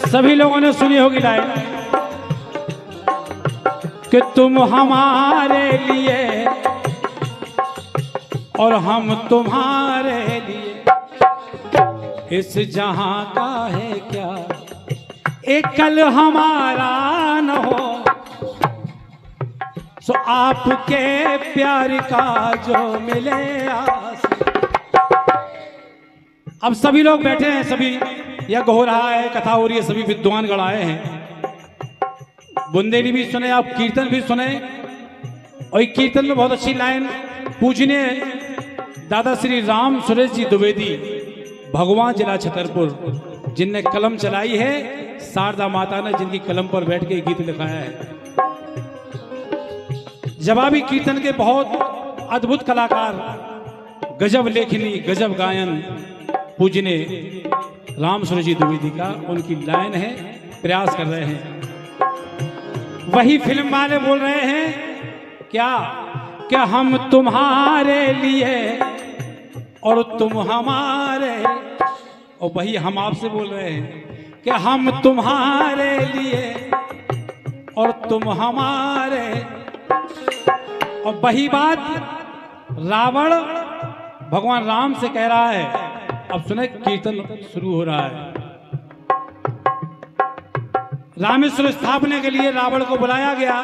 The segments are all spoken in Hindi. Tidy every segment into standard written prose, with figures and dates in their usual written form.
सभी लोगों ने सुनी होगी लाइन कि तुम हमारे लिए और हम तुम्हारे लिए, इस जहां का है क्या एक कल हमारा न हो, सो आपके प्यार का जो मिले आस। अब सभी लोग बैठे हैं, सभी यज्ञ हो रहा है, कथा हो रही है, सभी विद्वान गण आए हैं, बुंदेली भी सुने, आप कीर्तन भी सुने। और कीर्तन में बहुत अच्छी लाइन पूजनीय दादा श्री राम सुरेश जी द्विवेदी, भगवान जिला छतरपुर, जिनने कलम चलाई है, शारदा माता ने जिनकी कलम पर बैठ के गीत लिखाया है। जवाबी कीर्तन के बहुत अद्भुत कलाकार, गजब लेखनी, गजब गायन पूजने राम सुरेश जी द्विवेदी का, उनकी लाइन है, प्रयास कर रहे हैं। वही फिल्म वाले बोल रहे हैं क्या हम तुम्हारे लिए और तुम हमारे, और वही हम आपसे बोल रहे हैं कि हम तुम्हारे लिए और तुम हमारे। और वही बात रावण भगवान राम से कह रहा है। अब सुने, कीर्तन शुरू हो रहा है। रामेश्वर स्थापने के लिए रावण को बुलाया गया।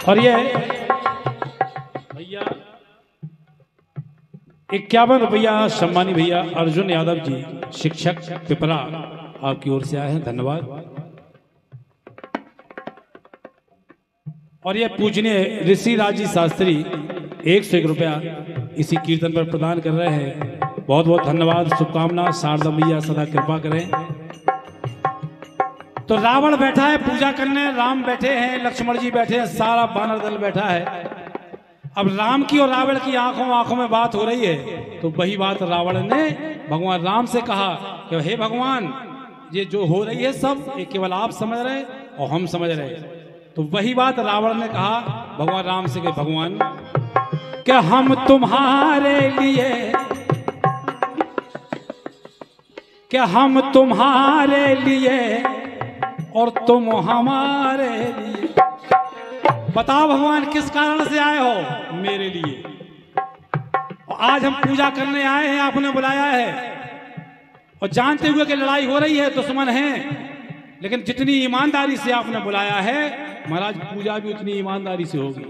और ये भैया 51 रुपया सम्मानी भैया अर्जुन यादव जी, शिक्षक पिपरा, आपकी ओर से आए हैं, धन्यवाद। और ये पूजनीय ऋषि राजी शास्त्री 101 रुपया इसी कीर्तन पर प्रदान कर रहे हैं, बहुत बहुत धन्यवाद, शुभकामना, शारदा मैया सदा कृपा करें। तो रावण बैठा है पूजा करने, राम बैठे हैं, लक्ष्मण जी बैठे हैं, सारा वानर दल बैठा है। अब राम की और रावण की आंखों में बात हो रही है। तो वही बात रावण ने भगवान राम से कहा कि हे भगवान, ये जो हो रही है सब ये केवल आप समझ रहे और हम समझ रहे। तो वही बात रावण ने कहा भगवान राम से कि भगवान, क्या हम तुम्हारे लिए, क्या हम तुम्हारे लिए और तुम हमारे लिए। बताओ भगवान, किस कारण से आए हो? मेरे लिए। और आज हम पूजा करने आए हैं, आपने बुलाया है, और जानते हुए कि लड़ाई हो रही है, दुश्मन हैं, लेकिन जितनी ईमानदारी से आपने बुलाया है महाराज, पूजा भी उतनी ईमानदारी से होगी।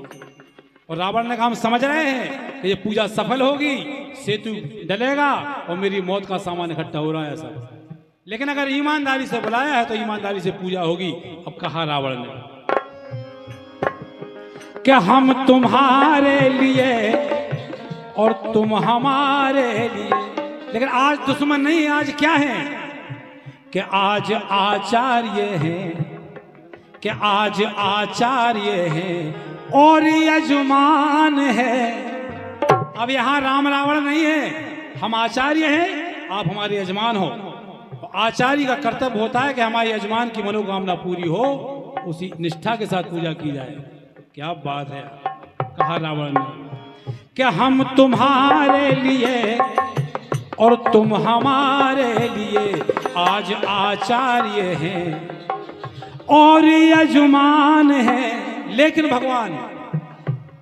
और रावण ने कहा हम समझ रहे हैं कि ये पूजा सफल होगी, सेतु डलेगा और मेरी मौत का सामान इकट्ठा हो रहा है सब, लेकिन अगर ईमानदारी से बुलाया है तो ईमानदारी से पूजा होगी। अब कहा रावण ने क्या हम तुम्हारे लिए और तुम हमारे लिए, लेकिन आज दुश्मन नहीं, आज क्या है कि आज आचार्य हैं, कि आज आचार्य हैं और यजमान है। अब यहां राम रावण नहीं है, हम आचार्य हैं, आप हमारे यजमान हो। तो आचार्य का कर्तव्य होता है कि हमारे यजमान की मनोकामना पूरी हो, उसी निष्ठा के साथ पूजा की जाए। क्या बात है, कहा रावण ने क्या हम तुम्हारे लिए और तुम हमारे लिए आज आचार्य हैं और यजमान है। लेकिन भगवान,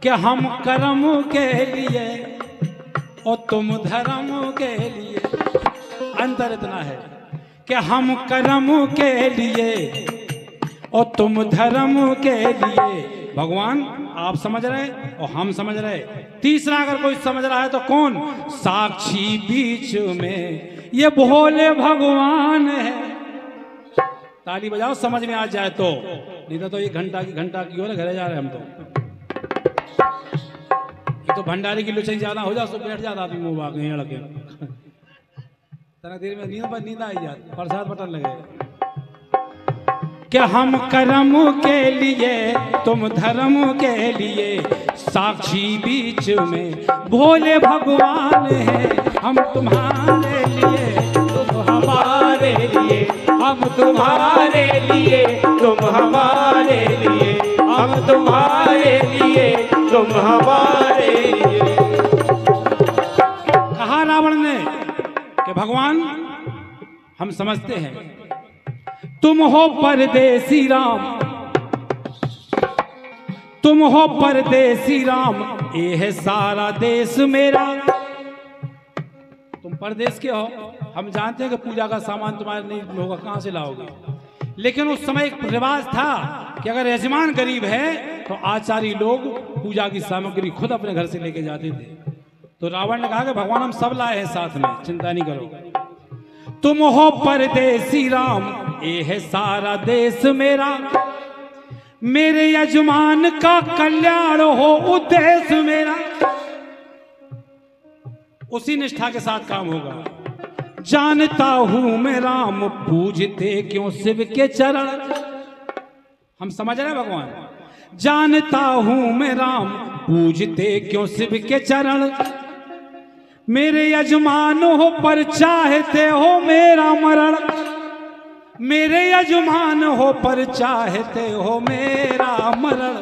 क्या हम कर्म के लिए और तुम धर्म के लिए। अंतर इतना है कि हम कर्म के लिए और तुम धर्म के लिए। भगवान आप समझ रहे और हम समझ रहे, तीसरा अगर कोई समझ रहा है तो कौन? साक्षी बीच में ये भोले भगवान है। ताली बजाओ समझ में आ जाए तो, नहीं तो ये घंटा की ओर घरे जा रहे हम तो। ये तो भंडारी की लुचाई ज्यादा हो जा, सो बैठ जाता आदमी मुंह भाग नहीं लगे, तना देर में नींद आई जाती, प्रसाद बटन लगे। क्या हम कर्म के लिए तुम धर्म के लिए, साक्षी बीच में भोले भगवान है। हम तुम्हारे लिए तुम हमारे लिए, हम तुम्हारे लिए, तुम हमारे लिए, हम तुम्हारे लिए, तुम हमारे लिए। कहा रावण ने कि भगवान हम समझते हैं तुम हो परदेसी राम, तुम हो परदेसी राम, ये है सारा देश मेरा। तुम परदेश के हो, हम जानते हैं कि पूजा का सामान तुम्हारे नहीं होगा, कहां से लाओगे। लेकिन उस समय एक रिवाज था कि अगर यजमान गरीब है तो आचार्य लोग पूजा की सामग्री खुद अपने घर से लेके जाते थे। तो रावण ने कहा कि भगवान हम सब लाए हैं साथ में, चिंता नहीं करो। तुम हो परदेसी राम, ये है सारा देश मेरा, मेरे यजमान का कल्याण हो उद्देश्य मेरा। उसी निष्ठा के साथ काम होगा। जानता हूं मैं राम पूजते क्यों शिव के चरण। हम समझ रहे हैं भगवान, जानता हूं मैं राम पूजते क्यों शिव के चरण, मेरे यजमान हो पर चाहते हो मेरा मरण, मेरे यजमान हो पर चाहते हो मेरा मरण।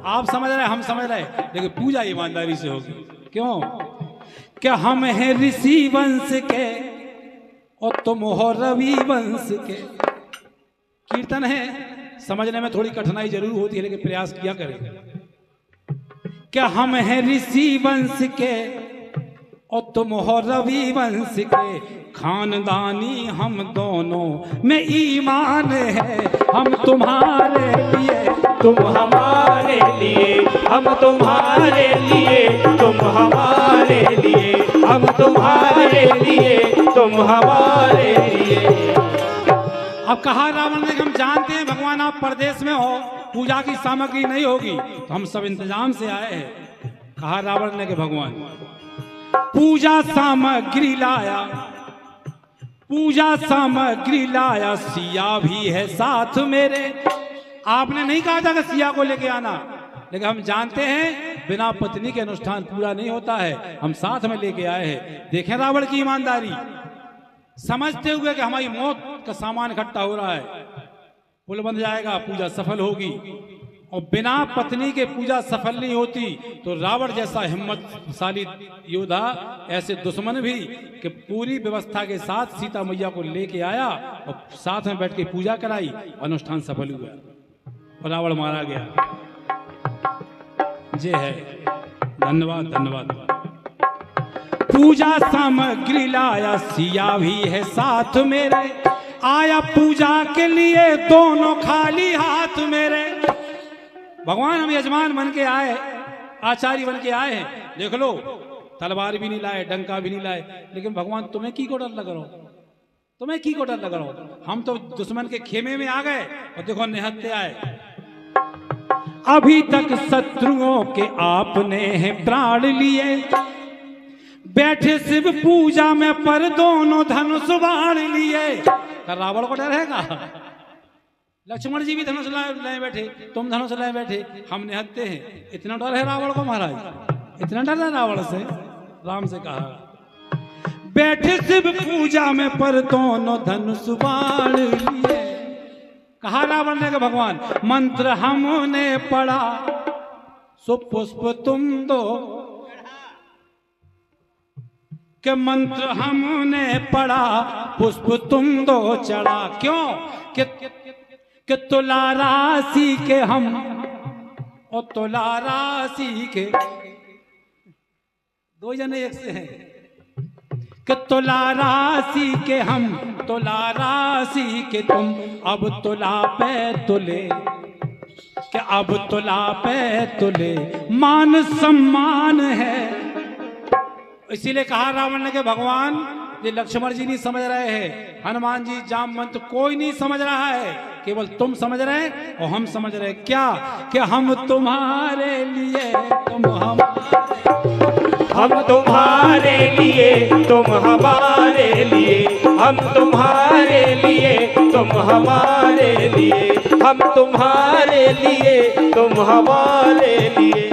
आप समझ रहे, हम समझ रहे, लेकिन पूजा ईमानदारी से होगी। क्यों? क्या हम हैं ऋषि वंश के और तुम हो रवि वंश के। कीर्तन है, समझने में थोड़ी कठिनाई जरूर होती है, लेकिन प्रयास किया करें। क्या हम हैं ऋषि वंश के और तुम हो रवि वंश के, खानदानी हम दोनों में ईमान है। हम तुम्हारे लिए, तुम हमारे लिए, हम तुम्हारे लिए, तुम हमारे लिए, हम तुम्हारे लिए, तुम हमारे लिए। अब कहा रावण ने, हम जानते हैं भगवान आप परदेश में हो, पूजा की सामग्री नहीं होगी, तो हम सब इंतजाम से आए हैं। कहा रावण ने कि भगवान पूजा सामग्री लाया, पूजा सामग्री लाया, सिया भी है साथ मेरे। आपने नहीं कहा था कि सिया को लेके आना, लेकिन हम जानते हैं बिना पत्नी के अनुष्ठान पूरा नहीं होता है, हम साथ में लेके आए हैं। देखें रावण की ईमानदारी, समझते हुए कि हमारी मौत का सामान इकट्ठा हो रहा है, पुल बन जाएगा, पूजा सफल होगी। और बिना पत्नी के पूजा सफल नहीं होती। तो रावण जैसा हिम्मतशाली योद्धा, ऐसे दुश्मन भी कि पूरी व्यवस्था के साथ सीता मैया को लेके आया और साथ में बैठ के पूजा कराई, अनुष्ठान सफल हुआ और रावण मारा गया। ये है, धन्यवाद धन्यवाद। पूजा सामग्री लाया, सिया भी है साथ मेरे, आया पूजा के लिए दोनों खाली हाथ मेरे। भगवान हम यजमान बन के आए, आचार्य बन के आए हैं, देख लो तलवार भी नहीं लाए, डंका भी नहीं लाए, लेकिन भगवान तुम्हें की को डर लग रहा हो, तुम्हें की को डर लग रहा हो। हम तो दुश्मन के खेमे में आ गए और देखो निहत्ते आए। अभी तक शत्रुओं के आपने हैं प्राण लिए, बैठे शिव पूजा में पर दोनों धनुष बाण लिए। रावण को डर है का? लक्ष्मण जी भी धनुष लाए बैठे, तुम धनुष लाए बैठे, हम निहत्ते हैं। इतना डर है रावण को महाराज, इतना डर है रावण से। राम से कहा बैठे शिव पूजा में पर दोनों धनुष बाण लिए। कहा रावण ने कि भगवान मंत्र हमने पढ़ा, सुपुष्प तुम दो, के मंत्र हमने पढ़ा, पुष्प तुम दो चढ़ा। क्यों? कि तुला राशि के हम और तुला राशि के दो जने एक से हैं। कि तुला राशि के हम, तुला राशि के तुम, अब तुला पे तुले, कि अब तुला पे तुले, मान सम्मान है। इसीलिए कहा रावण ने कि भगवान ये लक्ष्मण जी नहीं समझ रहे हैं, हनुमान जी, जामवंत, कोई नहीं समझ रहा है, केवल तुम समझ रहे हैं और हम समझ रहे हैं। क्या? कि हम तुम्हारे लिए, तुम हम तुम्हारे लिए, तुम हमारे लिए, हम तुम्हारे लिए, तुम हमारे लिए, हम तुम्हारे लिए, तुम हमारे लिए।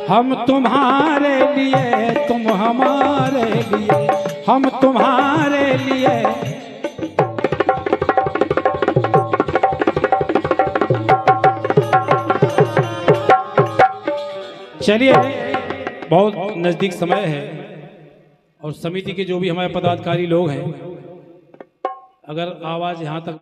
हम तुम्हारे लिए तुम हमारे लिए, हम तुम्हारे लिए। चलिए, बहुत नजदीक समय है और समिति के जो भी हमारे पदाधिकारी लोग हैं, अगर आवाज यहां तक